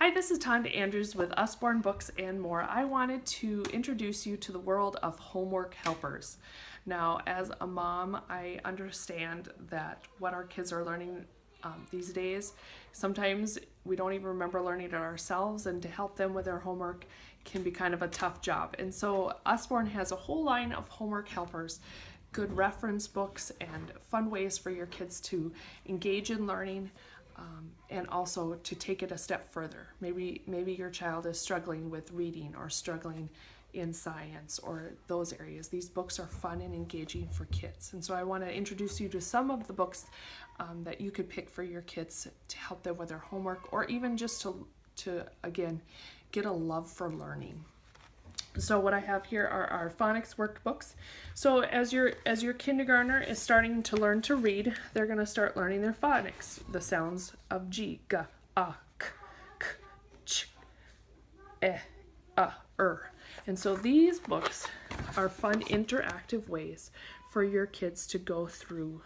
Hi, this is Tonda Andrews with Usborne Books and More. I wanted to introduce you to the world of homework helpers. Now, as a mom, I understand that what our kids are learning these days, sometimes we don't even remember learning it ourselves, and to help them with their homework can be kind of a tough job. And so Usborne has a whole line of homework helpers, good reference books, and fun ways for your kids to engage in learning. And also to take it a step further. Maybe your child is struggling with reading or struggling in science or those areas. These books are fun and engaging for kids. And so I want to introduce you to some of the books that you could pick for your kids to help them with their homework, or even just to again, get a love for learning. So what I have here are our phonics workbooks. So as your kindergartner is starting to learn to read, they're going to start learning their phonics, the sounds of G, G, A, K, K, Ch, E, A, And so these books are fun interactive ways for your kids to go through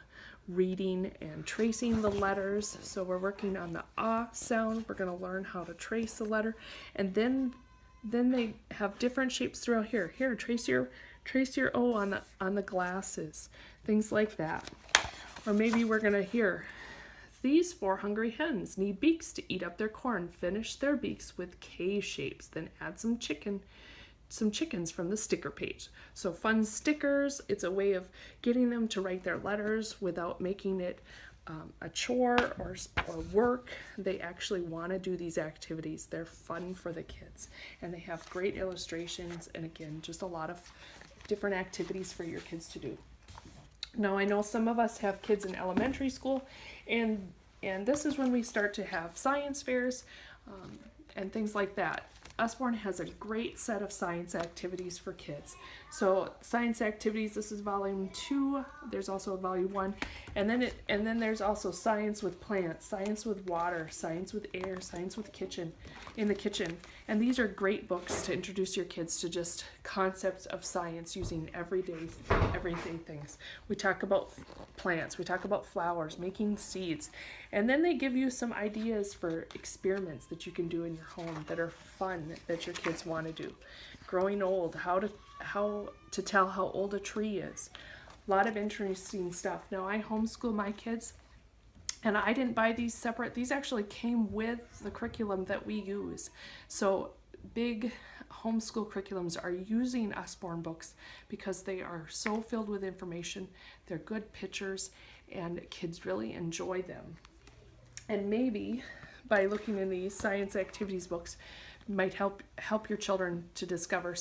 reading and tracing the letters. So we're working on the A sound. We're going to learn how to trace the letter, and then they have different shapes throughout here. Here, trace your O on the glasses, things like that. Or maybe we're gonna hear, these 4 hungry hens need beaks to eat up their corn. Finish their beaks with K shapes, then add some chickens from the sticker page. So fun stickers. It's a way of getting them to write their letters without making it a chore or work. They actually want to do these activities. They're fun for the kids, and they have great illustrations, and again, just a lot of different activities for your kids to do. Now, I know some of us have kids in elementary school, and this is when we start to have science fairs and things like that. Usborne has a great set of science activities for kids. So science activities, this is volume 2. There's also a volume 1, and then there's also science with plants, science with water, science with air, science with in the kitchen. And these are great books to introduce your kids to just concepts of science using everyday things. We talk about plants, we talk about flowers, making seeds, and then they give you some ideas for experiments that you can do in your home that are fun, that your kids want to do. Growing old, how to tell how old a tree is. A lot of interesting stuff. Now, I homeschool my kids, and I didn't buy these separate. These actually came with the curriculum that we use. So big homeschool curriculums are using Usborne books because they are so filled with information. They're good pictures, and kids really enjoy them. And maybe by looking in these science activities books might help your children to discover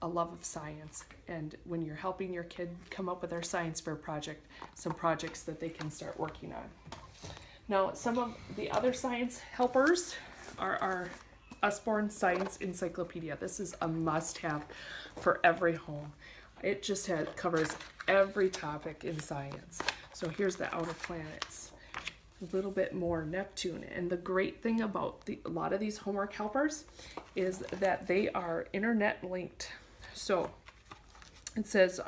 a love of science, and when you're helping your kid come up with their science fair project, some projects that they can start working on. Now, some of the other science helpers are our Usborne Science Encyclopedia. This is a must-have for every home. It just covers every topic in science. So here's the outer planets, a little bit more Neptune. And the great thing about a lot of these homework helpers is that they are internet linked. So it says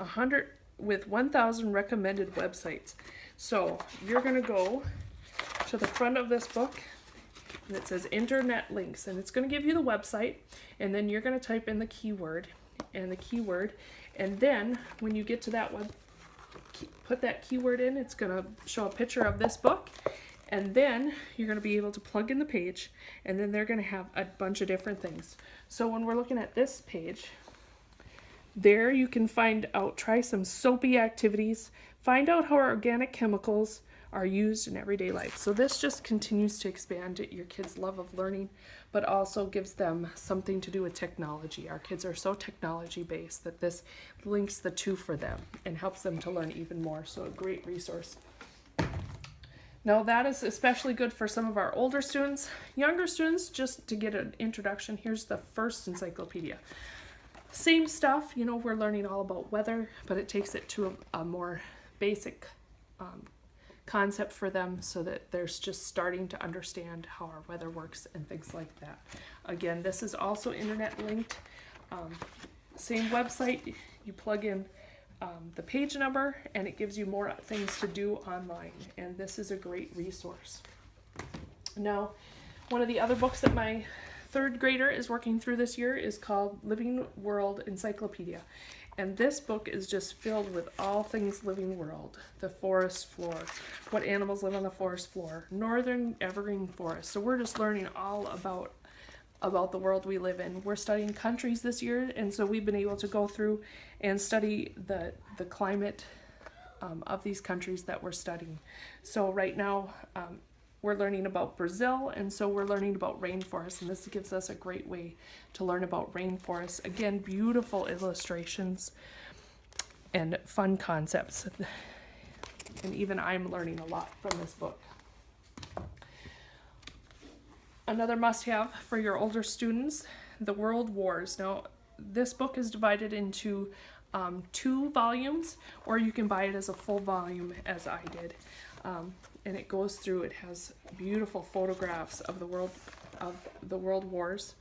1,000 recommended websites. So you're going to go to the front of this book, and it says internet links, and it's going to give you the website, and then you're going to type in the keyword, and then when you get to that web, put that keyword in, it's going to show a picture of this book, and then you're going to be able to plug in the page, and then they're going to have a bunch of different things. So when we're looking at this page, there you can try some soapy activities, find out how organic chemicals are used in everyday life. So this just continues to expand your kids' love of learning, but also gives them something to do with technology. Our kids are so technology based that this links the two for them and helps them to learn even more. So a great resource. Now, that is especially good for some of our older students. Younger students, just to get an introduction, here's the first encyclopedia. Same stuff, we're learning all about weather, but it takes it to a more basic concept for them, so that they're just starting to understand how our weather works and things like that. Again, this is also internet linked. Same website, you plug in the page number, and it gives you more things to do online, and this is a great resource. Now, One of the other books that my third grader is working through this year is called Living World Encyclopedia. And this book is just filled with all things living world. The forest floor, what animals live on the forest floor, northern evergreen forest. So we're just learning all about the world we live in. We're studying countries this year, and so we've been able to go through and study the climate of these countries that we're studying. So right now we're learning about Brazil, and so we're learning about rainforests, and this gives us a great way to learn about rainforests. Again, beautiful illustrations and fun concepts, and even I'm learning a lot from this book. Another must-have for your older students, the World Wars. Now, this book is divided into 2 volumes, or you can buy it as a full volume, as I did. And it goes through, it has beautiful photographs of the world wars,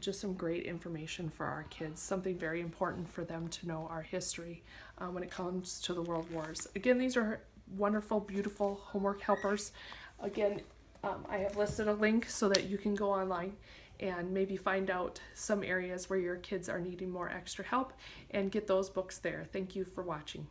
just some great information for our kids, something very important for them to know, our history when it comes to the world wars. Again, these are wonderful, beautiful homework helpers. Again, I have listed a link so that you can go online and maybe find out some areas where your kids are needing more extra help and get those books there. Thank you for watching.